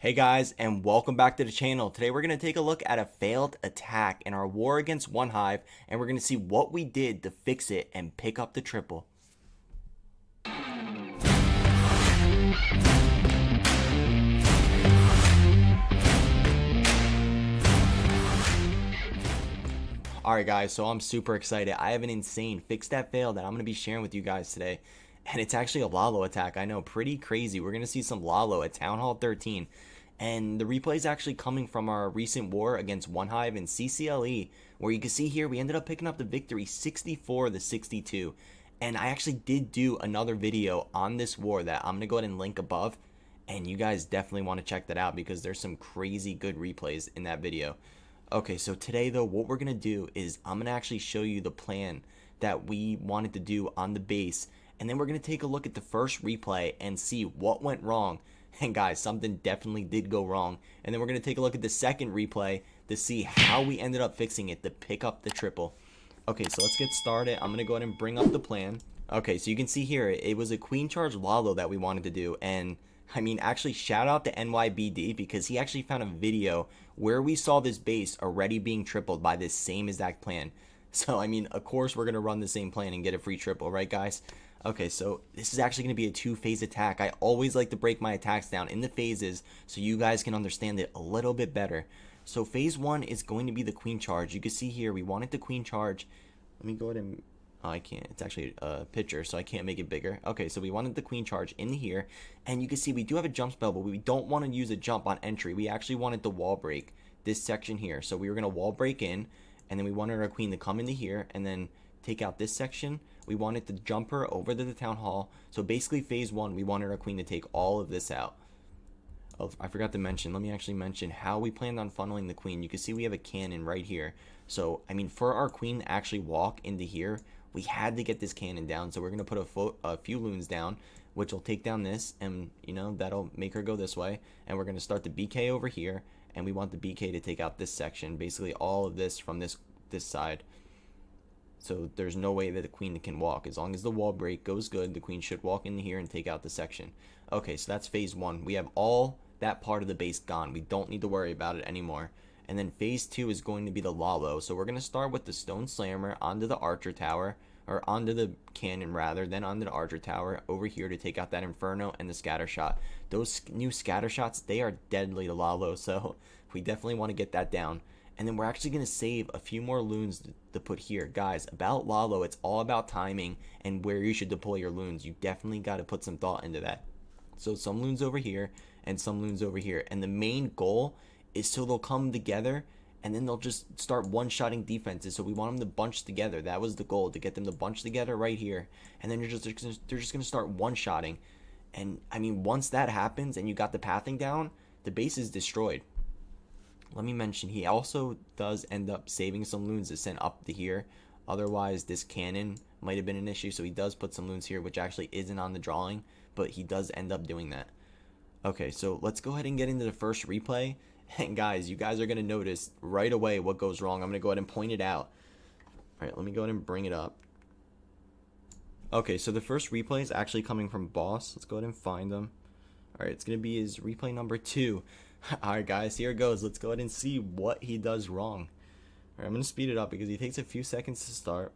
Hey guys, and welcome back to the channel. Today we're going to take a look at a failed attack in our war against One Hive, and we're going to see what we did to fix it and pick up the triple. Alright guys, so I'm super excited. I have an insane fix that fail that I'm going to be sharing with you guys today. And it's actually a Lalo attack. I know, pretty crazy. We're going to see some Lalo at Town Hall 13. And the replay is actually coming from our recent war against One Hive in CCLE, where you can see here we ended up picking up the victory 64-62. And I actually did do another video on this war that I'm going to go ahead and link above. And you guys definitely want to check that out because there's some crazy good replays in that video. Okay, so today though, what we're going to do is I'm going to actually show you the plan that we wanted to do on the base. And then we're going to take a look at the first replay and see what went wrong. And guys, something definitely did go wrong. And then we're going to take a look at the second replay to see how we ended up fixing it to pick up the triple. Okay, so let's get started. I'm going to go ahead and bring up the plan. Okay, so you can see here, it was a queen charge Lalo that we wanted to do. And I mean, actually, shout out to NYBD because he actually found a video where we saw this base already being tripled by this same exact plan. So, I mean, of course, we're going to run the same plan and get a free triple, right, guys? Okay, so this is actually going to be a two-phase attack. I always like to break my attacks down in the phases so you guys can understand it a little bit better. So, phase one is going to be the queen charge. You can see here, we wanted the queen charge. Let me go ahead and... Oh, I can't. It's actually a picture, so I can't make it bigger. Okay, so we wanted the queen charge in here, and you can see we do have a jump spell, but we don't want to use a jump on entry. We actually wanted the wall break, this section here. So we were going to wall break in, and then we wanted our queen to come into here, and then take out this section. We wanted to jump her over to the town hall. So basically, phase one, we wanted our queen to take all of this out. Oh, I forgot to mention, let me actually mention how we planned on funneling the queen. You can see we have a cannon right here. So, I mean, for our queen to actually walk into here, we had to get this cannon down. So we're going to put a few loons down, which will take down this, and, you know, that'll make her go this way. And we're going to start the BK over here, and we want the BK to take out this section, basically all of this from this side. So there's no way that the queen can walk. As long as the wall break goes good, the queen should walk in here and take out the section. Okay, so that's phase one. We have all that part of the base gone. We don't need to worry about it anymore. And then phase two is going to be the Lalo. So we're going to start with the stone slammer onto the archer tower, or onto the cannon rather, then onto the archer tower over here to take out that inferno and the scatter shot. Those new scatter shots, they are deadly to Lalo, so we definitely want to get that down. And then we're actually going to save a few more loons to put here. Guys, about Lalo, it's all about timing and where you should deploy your loons. You definitely got to put some thought into that. So some loons over here and some loons over here. And the main goal is so they'll come together and then they'll just start one-shotting defenses. So we want them to bunch together. That was the goal, to get them to bunch together right here. And then they're just going to start one-shotting. And, I mean, once that happens and you got the pathing down, the base is destroyed. Let me mention, he also does end up saving some loons to send up to here. Otherwise, this cannon might have been an issue. So he does put some loons here, which actually isn't on the drawing. But he does end up doing that. Okay, so let's go ahead and get into the first replay. And guys, you guys are going to notice right away what goes wrong. I'm going to go ahead and point it out. Alright, let me go ahead and bring it up. Okay, so the first replay is actually coming from Boss. Let's go ahead and find him. Alright, it's going to be his replay number 2. Alright guys, here it goes. Let's go ahead and see what he does wrong. Alright, I'm going to speed it up because he takes a few seconds to start.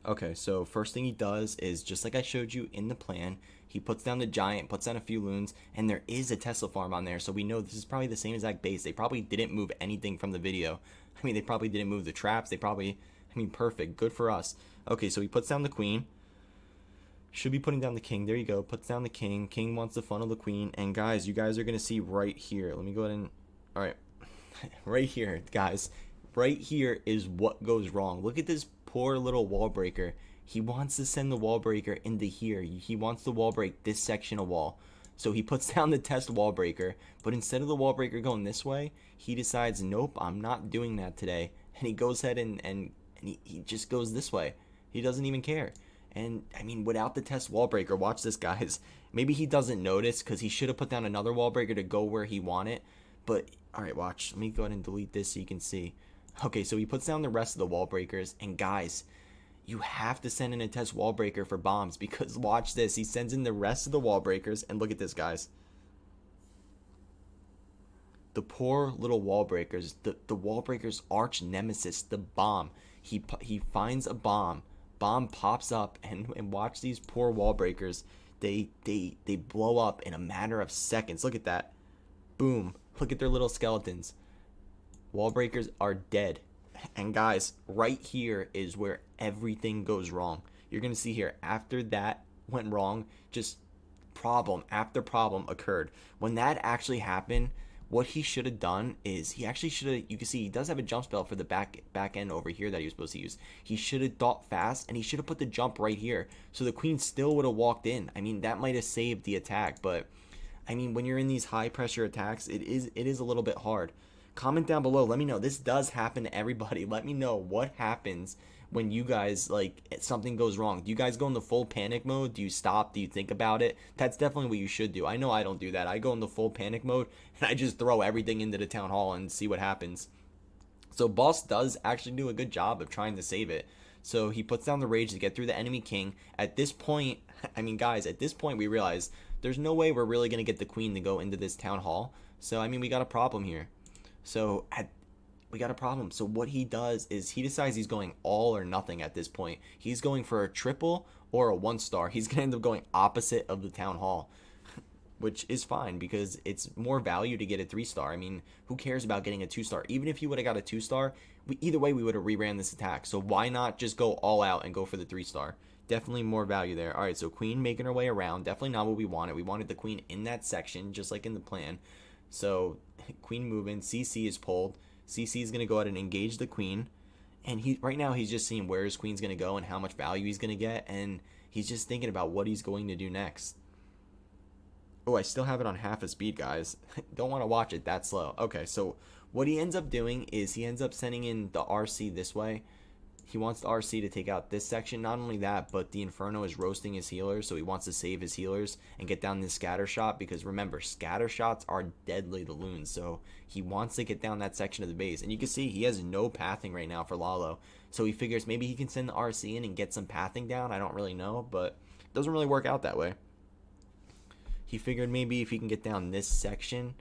Okay, so first thing he does is, just like I showed you in the plan, he puts down the giant, puts down a few loons, and there is a Tesla farm on there, so we know this is probably the same exact base. They probably didn't move anything from the video. I mean, they probably didn't move the traps. They probably, I mean, perfect. Good for us. Okay, so he puts down the queen. Should be putting down the king. There you go. Puts down the king. King wants to funnel the queen. And guys, you guys are going to see right here. Let me go ahead and... Alright. Right here, guys. Right here is what goes wrong. Look at this poor little wall breaker. He wants to send the wall breaker into here. He wants to wall break this section of wall. So he puts down the test wall breaker. But instead of the wall breaker going this way, he decides, nope, I'm not doing that today. And he goes ahead and he just goes this way. He doesn't even care. And, I mean, without the test wall breaker, watch this, guys. Maybe he doesn't notice because he should have put down another wall breaker to go where he wanted. But, alright, watch. Let me go ahead and delete this so you can see. Okay, so he puts down the rest of the wall breakers. And, guys, you have to send in a test wall breaker for bombs because, watch this. He sends in the rest of the wall breakers. And look at this, guys. The poor little wall breakers, the wall breakers arch nemesis, the bomb. He finds a bomb. Bomb pops up, and watch these poor wall breakers. They blow up in a matter of seconds. Look at that. Boom. Look at their little skeletons. Wall breakers are dead. And guys, right here is where everything goes wrong. You're going to see here, after that went wrong, just problem after problem occurred. When that actually happened, what he should have done is he actually should have, you can see he does have a jump spell for the back end over here that he was supposed to use. He should have thought fast, and he should have put the jump right here. So the queen still would have walked in. I mean, that might have saved the attack, but I mean, when you're in these high pressure attacks, it is a little bit hard. Comment down below. Let me know. This does happen to everybody. Let me know what happens when you guys, like, something goes wrong. Do you guys go into full panic mode? Do you stop? Do you think about it? That's definitely what you should do. I know I don't do that. I go into full panic mode and I just throw everything into the town hall and see what happens. So Boss does actually do a good job of trying to save it. So he puts down the rage to get through the enemy king. At this point, I mean, guys, at this point we realize there's no way we're really going to get the queen to go into this town hall. So, I mean, we got a problem here. So we got a problem. So what he does is he decides he's going all or nothing at this point. He's going for a triple or a 1-star. He's going to end up going opposite of the town hall, which is fine because it's more value to get a 3-star. I mean, who cares about getting a 2-star? Even if he would have got a 2-star, either way we would have reran this attack. So why not just go all out and go for the 3-star? Definitely more value there. All right, so queen making her way around. Definitely not what we wanted. We wanted the queen in that section, just like in the plan. So queen moving, CC is pulled. CC is going to go ahead and engage the queen. And right now he's just seeing where his queen's going to go and how much value he's going to get. And he's just thinking about what he's going to do next. Oh, I still have it on half a speed, guys. Don't want to watch it that slow. Okay, so what he ends up doing is he ends up sending in the RC this way. He wants the RC to take out this section. Not only that, but the Inferno is roasting his healers, so he wants to save his healers and get down this scatter shot, because remember, scatter shots are deadly to loons, so he wants to get down that section of the base. And you can see he has no pathing right now for Lalo, so he figures maybe he can send the RC in and get some pathing down. I don't really know, but it doesn't really work out that way. He figured maybe if he can get down this section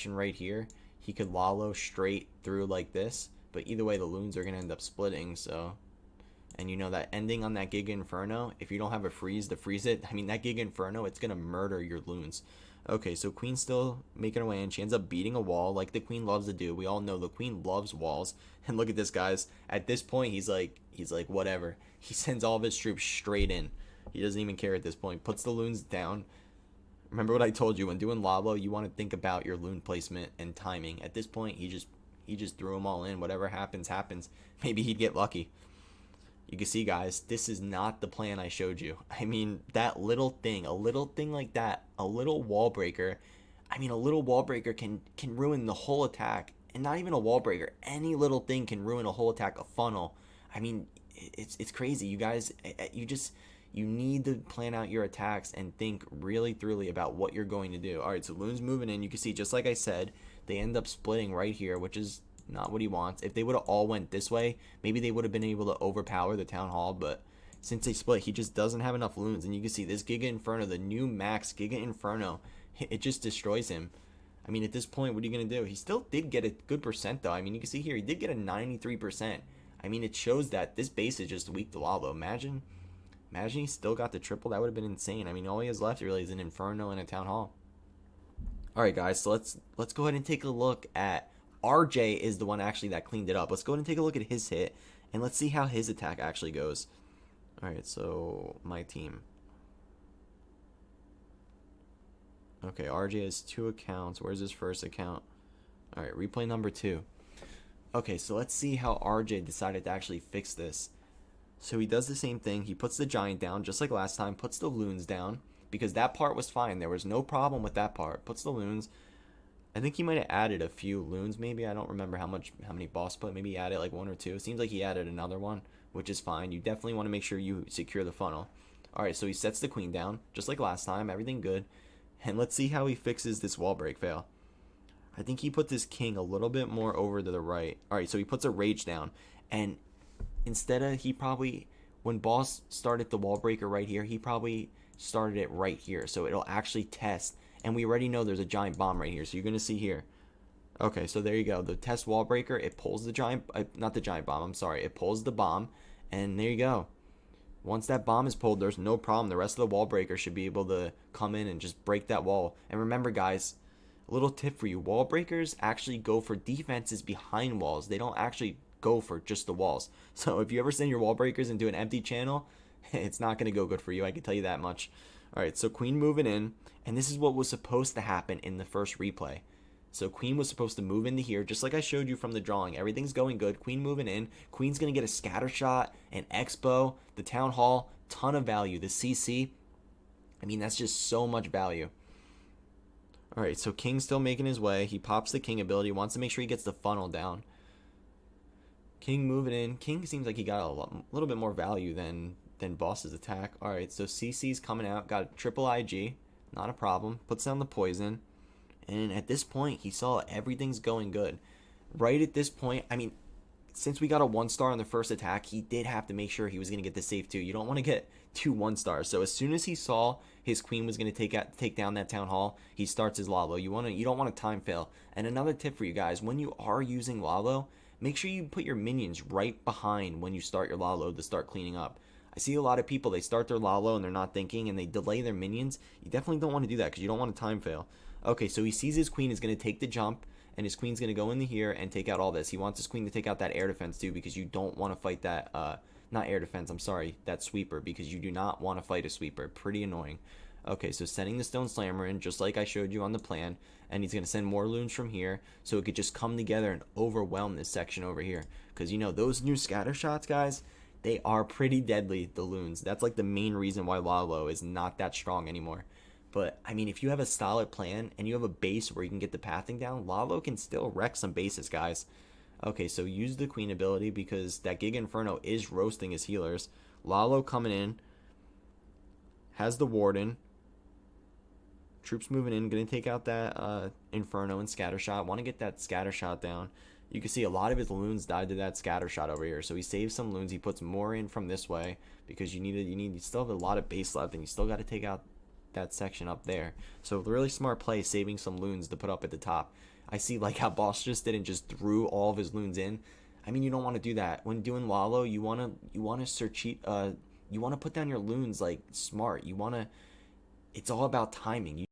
right here, he could Lalo straight through like this. But either way, the loons are going to end up splitting, so... And you know that ending on that Giga Inferno, if you don't have a freeze to freeze it, I mean, that Giga Inferno, it's going to murder your loons. Okay, so Queen's still making her way in. She ends up beating a wall like the Queen loves to do. We all know the Queen loves walls. And look at this, guys. At this point, he's like, whatever. He sends all of his troops straight in. He doesn't even care at this point. Puts the loons down. Remember what I told you, when doing Lalo, you want to think about your loon placement and timing. At this point, he just threw them all in. Whatever happens, happens. Maybe he'd get lucky. You can see, guys, this is not the plan I showed you. I mean, that little thing, a little thing like that, a little wall breaker. I mean, a little wall breaker can ruin the whole attack. And not even a wall breaker. Any little thing can ruin a whole attack, a funnel. I mean, it's crazy. You guys, you need to plan out your attacks and think really thoroughly about what you're going to do. All right, so loons moving in. You can see, just like I said, they end up splitting right here, which is not what he wants. If they would have all went this way, maybe they would have been able to overpower the town hall, but since they split, he just doesn't have enough loons. And you can see this Giga Inferno, the new max Giga Inferno, it just destroys him. I mean, at this point, what are you going to do? He still did get a good percent, though. I mean, you can see here, he did get a 93%. I mean, it shows that this base is just weak to Lalo. Imagine he still got the triple. That would have been insane. I mean, all he has left really is an Inferno and a Town Hall. Alright, guys, so let's go ahead and take a look at... RJ is the one actually that cleaned it up. Let's go ahead and take a look at his hit, and let's see how his attack actually goes. Alright, so my team. Okay, RJ has 2 accounts. Where's his first account? Alright, replay number 2. Okay, so let's see how RJ decided to actually fix this. So he does the same thing. He puts the giant down, just like last time. Puts the loons down, because that part was fine. There was no problem with that part. Puts the loons. I think he might have added a few loons, maybe. I don't remember how many boss put. Maybe he added like 1 or 2. It seems like he added another one, which is fine. You definitely want to make sure you secure the funnel. Alright, so he sets the queen down, just like last time. Everything good. And let's see how he fixes this wall break fail. I think he put this king a little bit more over to the right. Alright, so he puts a rage down. And instead of, when boss started the wall breaker right here, he probably started it right here. So it'll actually test. And we already know there's a giant bomb right here. So you're going to see here. Okay, so there you go. The test wall breaker, it pulls the giant, not the giant bomb, I'm sorry. It pulls the bomb, and there you go. Once that bomb is pulled, there's no problem. The rest of the wall breaker should be able to come in and just break that wall. And remember, guys, a little tip for you. Wall breakers actually go for defenses behind walls. They don't actually go for just the walls. So if you ever send your wall breakers into an empty channel, it's not going to go good for you. I can tell you that much. All right, so queen moving in. And this is what was supposed to happen in the first replay. So queen was supposed to move into here, just like I showed you from the drawing. Everything's going good. Queen moving in. Queen's going to get a scatter shot, an expo, the town hall, ton of value. The CC, I mean, that's just so much value. All right, so king's still making his way. He pops the king ability, wants to make sure he gets the funnel down. King moving in. King seems like he got a little bit more value than boss's attack. All right, so CC's coming out. Got a triple IG. Not a problem. Puts down the poison. And at this point, he saw everything's going good. Right at this point, I mean, since we got a 1-star on the first attack, he did have to make sure he was going to get the save too. You don't want to get 2 1-stars. So as soon as he saw his queen was going to take down that town hall, he starts his Lalo. You don't want to time fail. And another tip for you guys, when you are using Lalo, make sure you put your minions right behind when you start your Lalo to start cleaning up. I see a lot of people, they start their Lalo and they're not thinking and they delay their minions. You definitely don't want to do that because you don't want to time fail. Okay, so he sees his queen is going to take the jump, and his queen's going to go into here and take out all this. He wants his queen to take out that air defense too, because you don't want to fight that, not air defense, I'm sorry, that sweeper, because you do not want to fight a sweeper. Pretty annoying. Okay, so sending the stone slammer in, just like I showed you on the plan, and he's going to send more loons from here, so it could just come together and overwhelm this section over here. Because, you know, those new scatter shots, guys, they are pretty deadly, the loons. That's like the main reason why Lalo is not that strong anymore. But, I mean, if you have a solid plan and you have a base where you can get the pathing down, Lalo can still wreck some bases, guys. Okay, so use the queen ability because that Giga Inferno is roasting his healers. Lalo coming in. Has the Warden. Troops moving in. Going to take out that Inferno and Scattershot. Want to get that Scattershot down. You can see a lot of his loons died to that Scattershot over here. So he saves some loons. He puts more in from this way because you still have a lot of base left and you still got to take out that section up there. So really smart play saving some loons to put up at the top. I see like how boss just didn't just threw all of his loons in. I mean, you don't want to do that. When doing Lalo, you want to search you want to put down your loons like smart. It's all about timing.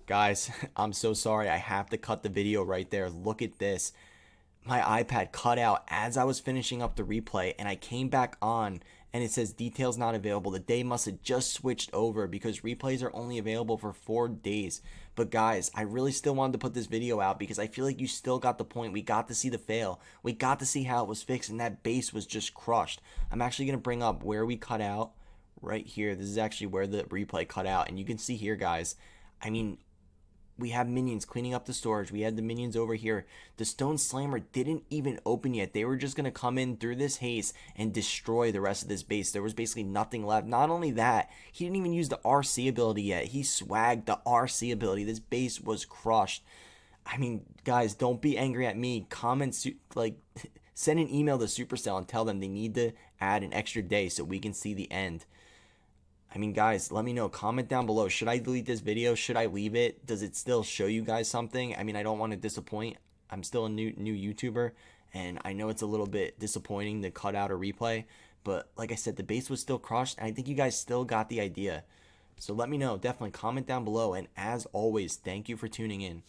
Guys, I'm so sorry. I have to cut the video right there. Look at this. My iPad cut out as I was finishing up the replay and I came back on and it says details not available. The day must have just switched over because replays are only available for 4 days. But guys, I really still wanted to put this video out because I feel like you still got the point. We got to see the fail. We got to see how it was fixed and that base was just crushed. I'm actually going to bring up where we cut out right here. This is actually where the replay cut out and you can see here, guys. I mean, we have minions cleaning up the storage. We had the minions over here. The stone slammer didn't even open yet. They were just going to come in through this haze and destroy the rest of this base. There was basically nothing left. Not only that, he didn't even use the RC ability yet. He swagged the RC ability. This base was crushed. I mean, guys, don't be angry at me. Send an email to Supercell and tell them they need to add an extra day so we can see the end. I mean, guys, let me know. Comment down below. Should I delete this video? Should I leave it? Does it still show you guys something? I mean, I don't want to disappoint. I'm still a new YouTuber, and I know it's a little bit disappointing to cut out a replay. But like I said, the base was still crushed, and I think you guys still got the idea. So let me know. Definitely comment down below. And as always, thank you for tuning in.